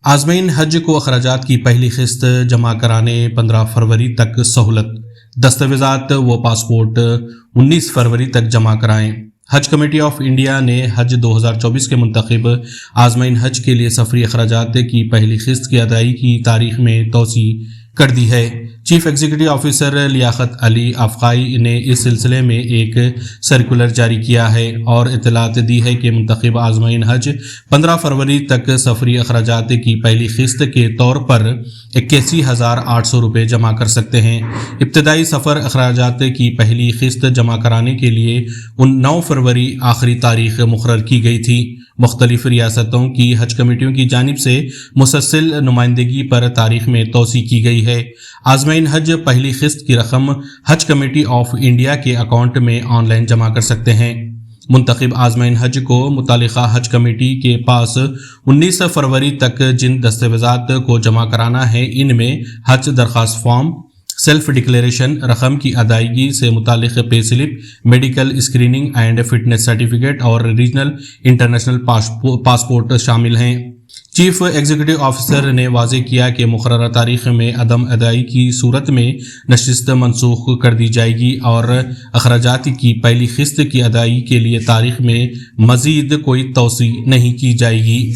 عازمین حج کو اخراجات کی پہلی قسط جمع کرانے 15 فروری تک سہولت، دستاویزات و پاسپورٹ 19 فروری تک جمع کرائیں۔ حج کمیٹی آف انڈیا نے حج 2024 کے منتخب عازمین حج کے لیے سفری اخراجات کی پہلی قسط کی ادائیگی کی تاریخ میں توسیع کر دی ہے۔ Chief executive officer Liaquat Ali افقائی نے اس سلسلے میں ایک سرکولر جاری کیا ہے اور اطلاعات دی ہے کہ منتخب عازمین حج 15 فروری تک سفری اخراجات کی پہلی قسط کے طور پر 81,800 روپے جمع کر سکتے ہیں۔ ابتدائی سفر اخراجات کی پہلی قسط جمع کرانے کے لیے 9 فروری آخری تاریخ مقرر کی گئی تھی۔ مختلف ریاستوں کی حج کمیٹیوں کی جانب سے مسلسل نمائندگی پر تاریخ میں توسیع کی گئی ہے۔ عازمین حج پہلی قسط کی رقم حج کمیٹی آف انڈیا کے اکاؤنٹ میں آن لائن جمع کر سکتے ہیں۔ منتخب عازمین حج کو متعلقہ حج کمیٹی کے پاس 19 فروری تک جن دستاویزات کو جمع کرانا ہے، ان میں حج درخواست فارم، سیلف ڈکلیریشن، رقم کی ادائیگی سے متعلق pay slip, medical screening and fitness certificate اور ریجنل انٹرنیشنل پاسپورٹ شامل ہیں۔ چیف ایگزیکٹو آفیسر نے واضح کیا کہ مقررہ تاریخ میں عدم ادائیگی کی صورت میں نشست منسوخ کر دی جائے گی اور اخراجات کی پہلی قسط کی ادائیگی کے لیے تاریخ میں مزید کوئی توسیع نہیں کی جائے گی۔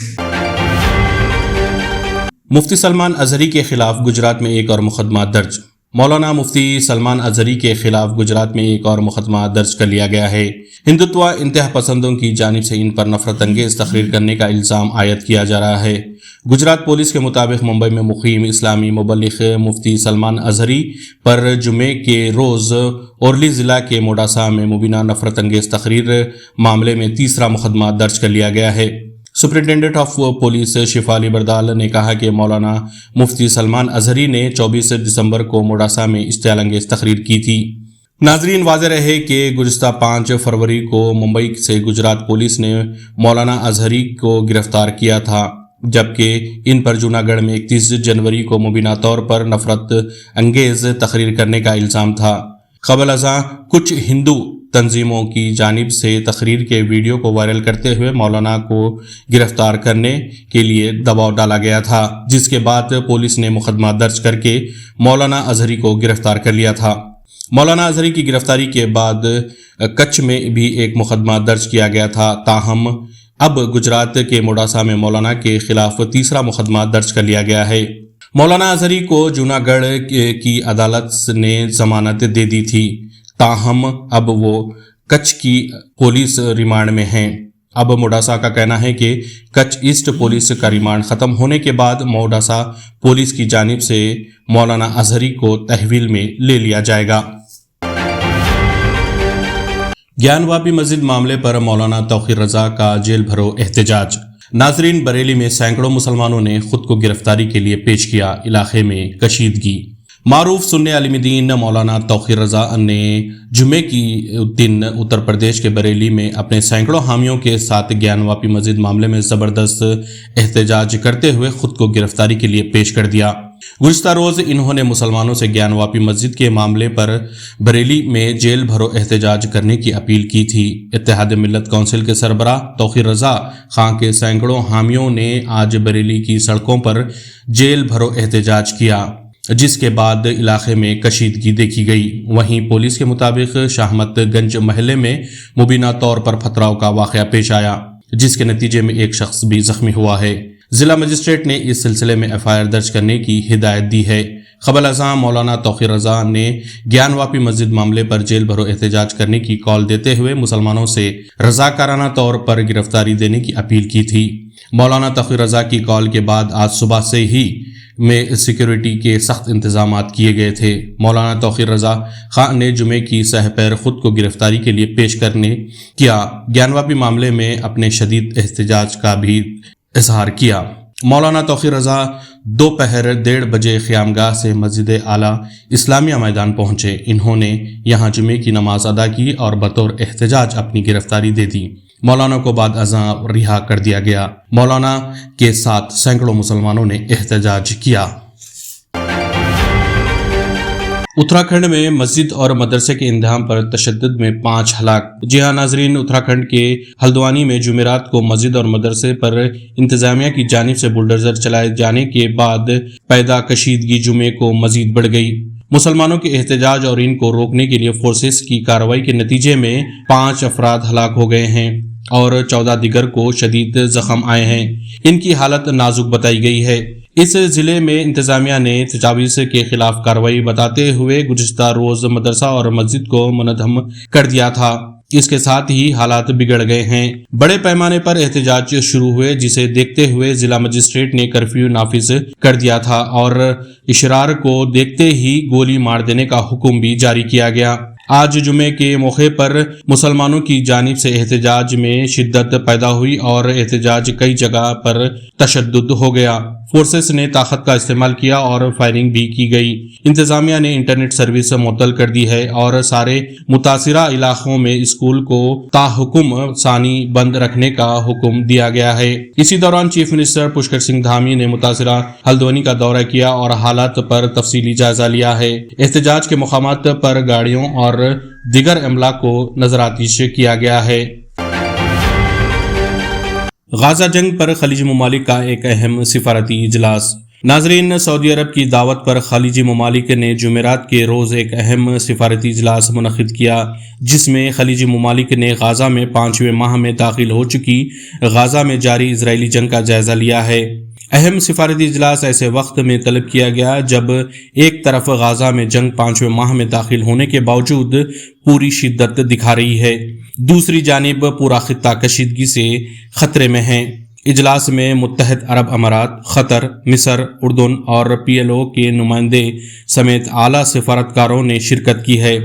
مفتی سلمان اظہری کے خلاف گجرات میں ایک اور مقدمہ درج۔ مولانا مفتی سلمان اظہری کے خلاف گجرات میں ایک اور مقدمہ درج کر لیا گیا ہے۔ ہندوتوا انتہا پسندوں کی جانب سے ان پر نفرت انگیز تقریر کرنے کا الزام عائد کیا جا رہا ہے۔ گجرات پولیس کے مطابق ممبئی میں مقیم اسلامی مبلغ مفتی سلمان اظہری پر جمعے کے روز اورلی ضلع کے موڈاسا میں مبینہ نفرت انگیز تقریر معاملے میں تیسرا مقدمہ درج کر لیا گیا ہے۔ سپرنٹینڈنٹ آف پولیس شفالی بردال نے کہا کہ مولانا مفتی سلمان اظہری نے 24 دسمبر کو موڈاسا میں اشتعال انگیز تقریر کی تھی۔ ناظرین، واضح رہے کہ گزشتہ 5 فروری کو ممبئی سے گجرات پولیس نے مولانا اظہری کو گرفتار کیا تھا، جبکہ ان پر جوناگڑھ گڑھ میں 31 جنوری کو مبینہ طور پر نفرت انگیز تقریر کرنے کا الزام تھا۔ قبل ازاں کچھ ہندو تنظیموں کی جانب سے تقریر کے ویڈیو کو وائرل کرتے ہوئے مولانا کو گرفتار کرنے کے لیے دباؤ ڈالا گیا تھا، جس کے بعد پولیس نے مقدمہ درج کر کے مولانا اظہری کو گرفتار کر لیا تھا۔ مولانا اظہری کی گرفتاری کے بعد کچھ میں بھی ایک مقدمہ درج کیا گیا تھا، تاہم اب گجرات کے موڈاسا میں مولانا کے خلاف تیسرا مقدمہ درج کر لیا گیا ہے۔ مولانا اظہری کو جوناگڑھ کی عدالت نے ضمانت دے دی تھی، تاہم اب وہ کچھ کی پولیس ریمانڈ میں ہیں۔ اب موڈاسا کا کہنا ہے کہ کچھ ایسٹ پولیس کا ریمانڈ ختم ہونے کے بعد موڈاسا پولیس کی جانب سے مولانا اظہری کو تحویل میں لے لیا جائے گا۔ گیان واپی مسجد معاملے پر مولانا توقیر رضا کا جیل بھرو احتجاج۔ ناظرین، بریلی میں سینکڑوں مسلمانوں نے خود کو گرفتاری کے لیے پیش کیا، علاقے میں کشیدگی۔ معروف سنی عالم دین مولانا توقیر رضا نے جمعے کی دن اتر پردیش کے بریلی میں اپنے سینکڑوں حامیوں کے ساتھ گیان واپی مسجد معاملے میں زبردست احتجاج کرتے ہوئے خود کو گرفتاری کے لیے پیش کر دیا۔ گزشتہ روز انہوں نے مسلمانوں سے گیان واپی مسجد کے معاملے پر بریلی میں جیل بھرو احتجاج کرنے کی اپیل کی تھی۔ اتحاد ملت کونسل کے سربراہ توقیر رضا خان کے سینکڑوں حامیوں نے آج بریلی کی سڑکوں پر جیل بھرو احتجاج کیا، جس کے بعد علاقے میں کشیدگی دیکھی گئی۔ وہیں پولیس کے مطابق شاہمت گنج محلے میں مبینہ طور پر پتھراؤ کا واقعہ پیش آیا، جس کے نتیجے میں ایک شخص بھی زخمی ہوا ہے۔ ضلع مجسٹریٹ نے اس سلسلے میں FIR درج کرنے کی ہدایت دی ہے۔ قبل ازاں مولانا توقیر رضا نے گیان واپی مسجد معاملے پر جیل بھرو احتجاج کرنے کی کال دیتے ہوئے مسلمانوں سے رضاکارانہ طور پر گرفتاری دینے کی اپیل کی تھی۔ مولانا توقیر رضا کی کال کے بعد آج صبح سے ہی میں سیکیورٹی کے سخت انتظامات کیے گئے تھے۔ مولانا توقیر رضا خان نے جمعے کی سہ پیر خود کو گرفتاری کے لیے پیش کرنے کیا گیان واپی معاملے میں اپنے شدید احتجاج کا بھی اظہار کیا۔ مولانا توقیر رضا دوپہر 1:30 بجے قیامگاہ سے مسجد اعلیٰ اسلامیہ میدان پہنچے۔ انہوں نے یہاں جمعے کی نماز ادا کی اور بطور احتجاج اپنی گرفتاری دے دی۔ مولانا کو بعد ازاں رہا کر دیا گیا۔ مولانا کے ساتھ سینکڑوں مسلمانوں نے احتجاج کیا۔ उत्तराखंड में मस्जिद और मदरसे के इंतजाम पर तशद्दुद में 5 हलाक। जी हाँ नाजरीन, उत्तराखंड के हल्द्वानी में जुमेरात को मस्जिद और मदरसे पर इंतजामिया की जानिब से बुलडोजर चलाए जाने के बाद पैदा कशीदगी जुमे को मजीद बढ़ गई। मुसलमानों के एहतजाज और इनको रोकने के लिए फोर्सेस की कार्रवाई के नतीजे में 5 अफराद हलाक हो गए हैं और 14 दिगर को शदीद जख्म आए हैं। इनकी हालत नाजुक बताई गई है। इस जिले में इंतजामिया ने तजावीज़ के खिलाफ कार्रवाई बताते हुए गुज़िश्ता रोज मदरसा और मस्जिद को मुनहदम कर दिया था। इसके साथ ही हालात बिगड़ गए हैं। बड़े पैमाने पर एहतजाज शुरू हुए, जिसे देखते हुए जिला मजिस्ट्रेट ने कर्फ्यू नाफिज कर दिया था और इशरार को देखते ही गोली मार देने का हुक्म भी जारी किया गया। आज जुमे के मौके पर मुसलमानों की जानिब से एहतजाज में शिद्दत पैदा हुई और एहतजाज कई जगह पर तशद्दुद हो गया। फोर्सेस ने ताकत का इस्तेमाल किया और फायरिंग भी की गई। इंतजामिया ने इंटरनेट सर्विस मुअत्तल कर दी है और सारे मुतासिरा इलाकों में स्कूल को ताहुकुम सानी बंद रखने का हुक्म दिया गया है। इसी दौरान चीफ मिनिस्टर पुष्कर सिंह धामी ने मुतासिरा हल्द्वानी का दौरा किया और हालात पर तफसीली जायजा लिया है। एहतजाज के मकामात पर गाड़ियों और दिगर अमला को नजरातीश किया गया है। गाजा जंग पर खलीजी ममालिक का एक अहम सिफारती इजलास। नाजरीन, सऊदी अरब की दावत पर खलीजी ममालिक ने जुमेरात के रोज़ एक अहम सिफारती इजलास मुनक़िद किया, जिसमें खलीजी ममालिक ने गाजा में 5वें माह में दाखिल हो चुकी गाजा में जारी इजरायली जंग का जायजा लिया है। अहम सिफारती इजलास ऐसे वक्त में तलब किया गया जब एक तरफ गाजा में जंग 5वें माह में दाखिल होने के बावजूद पूरी शिद्दत दिखा रही है, दूसरी जानिब पूरा खित्ता कशीदगी से खतरे में है। इजलास में मुत्तहद अरब अमारात, खतर, मिस्र, उर्दन और PLO के नुमाइंदे समेत आला सिफारतकारों ने शिरकत की है।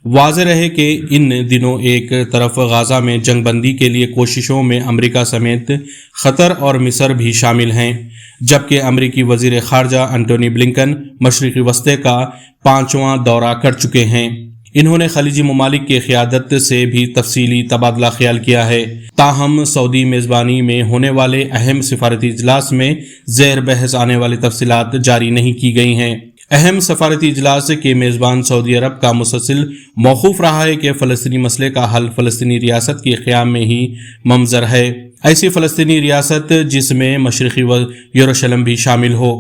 वाज़ेह रहे कि इन दिनों एक तरफ गाजा में जंगबंदी के लिए कोशिशों में अमेरिका समेत खतर और मिस्र भी शामिल हैं, जबकि अमेरिकी वज़ीर ख़ारजा एंटोनी ब्लिंकन मशरिक़ी वस्ते का 5वां दौरा कर चुके हैं। इन्होंने खलीजी ममालिक की क़ियादत से भी तफसीली तबादला ख्याल किया है। ताहम सऊदी मेज़बानी में होने वाले अहम सिफारती इजलास में ज़ेर बहस आने वाली तफसीलात जारी नहीं की गई हैं। अहम सफारती इजलास के मेज़बान सऊदी अरब का मुसलसिल मौकूफ रहा है कि फ़लस्तीनी मसले का हल फ़लस्तीनी रियासत के क़याम में ही ममज़र है। ऐसी फ़लस्तीनी रियासत जिसमें मशरिक़ी यरूशलेम भी शामिल हो।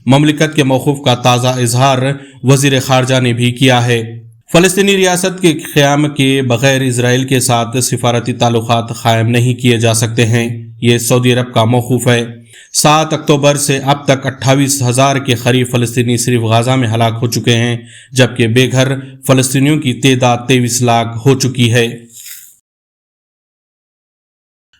ममलिकत के मौक़ूफ़ का ताज़ा इजहार वज़ीर ख़ारजा ने भी किया है। फ़लस्तीनी रियासत के क़याम के बग़ैर इजराइल के साथ सिफारती ताल्लुक़ात क़ायम नहीं किए जा सकते हैं। ये सऊदी अरब का मौक़ूफ़ है। 7 अक्टूबर से अब तक 28,000 के करीब फ़लस्तीनी सिर्फ गाजा में हलाक हो चुके हैं, जबकि बेघर फ़लस्तीनियों की तादाद 23 लाख हो चुकी है।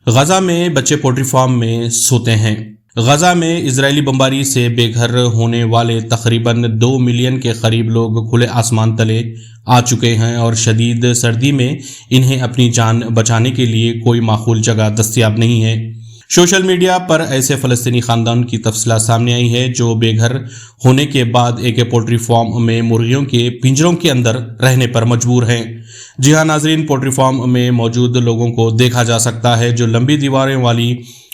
गाजा में बच्चे पोल्ट्री फार्म में सोते हैं। गाजा में इजरायली बमबारी से बेघर होने वाले तकरीबन 2 मिलियन के करीब लोग खुले आसमान तले आ चुके हैं और शदीद सर्दी में इन्हें अपनी जान बचाने के लिए कोई माकूल जगह दस्तयाब नहीं है। सोशल मीडिया पर ऐसे फ़लस्तीनी ख़ानदान की तफसीलात सामने आई है जो बेघर होने के बाद एक पोल्ट्री फार्म में मुर्गियों के पिंजरों के अंदर रहने पर मजबूर हैं। जी हाँ नाजरीन, पोल्ट्री फार्म में मौजूद लोगों को देखा जा सकता है जो लंबी दीवारें वाली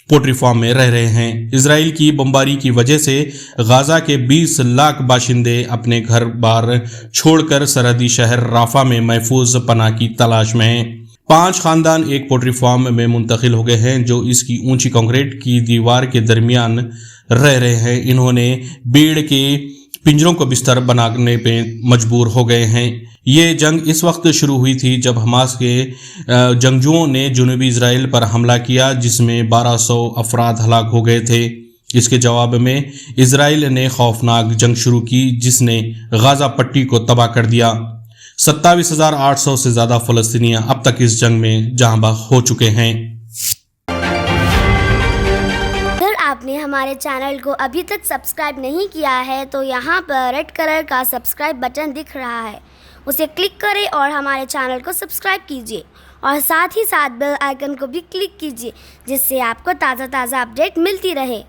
पोल्ट्री फार्म में रह रहे हैं। इजराइल की बमबारी की वजह से गाजा के 20 लाख बाशिंदे अपने घर बार छोड़कर सरहदी शहर राफा में महफूज पनाह की तलाश में हैं। 5 खानदान एक पोल्ट्री फार्म में मुंतकिल हो गए हैं जो इसकी ऊंची कंक्रीट की दीवार के दरमियान रह रहे हैं। इन्होंने बीड़ के पिंजरों को बिस्तर बनाने पे मजबूर हो गए हैं। ये जंग इस वक्त शुरू हुई थी जब हमास के जंगजुओं ने जनूबी इजराइल पर हमला किया, जिसमें 1200 अफराद हलाक हो गए थे। इसके जवाब में इजराइल ने खौफनाक जंग शुरू की जिसने गाजा पट्टी को तबाह कर दिया। 27,800 से ज़्यादा फ़लस्तीनियाँ अब तक इस जंग में जहाँ बहक हो चुके हैं। अगर आपने हमारे चैनल को अभी तक सब्सक्राइब नहीं किया है तो यहाँ पर रेड कलर का सब्सक्राइब बटन दिख रहा है, उसे क्लिक करें और हमारे चैनल को सब्सक्राइब कीजिए और साथ ही साथ बेल आइकन को भी क्लिक कीजिए जिससे आपको ताज़ा अपडेट मिलती रहे।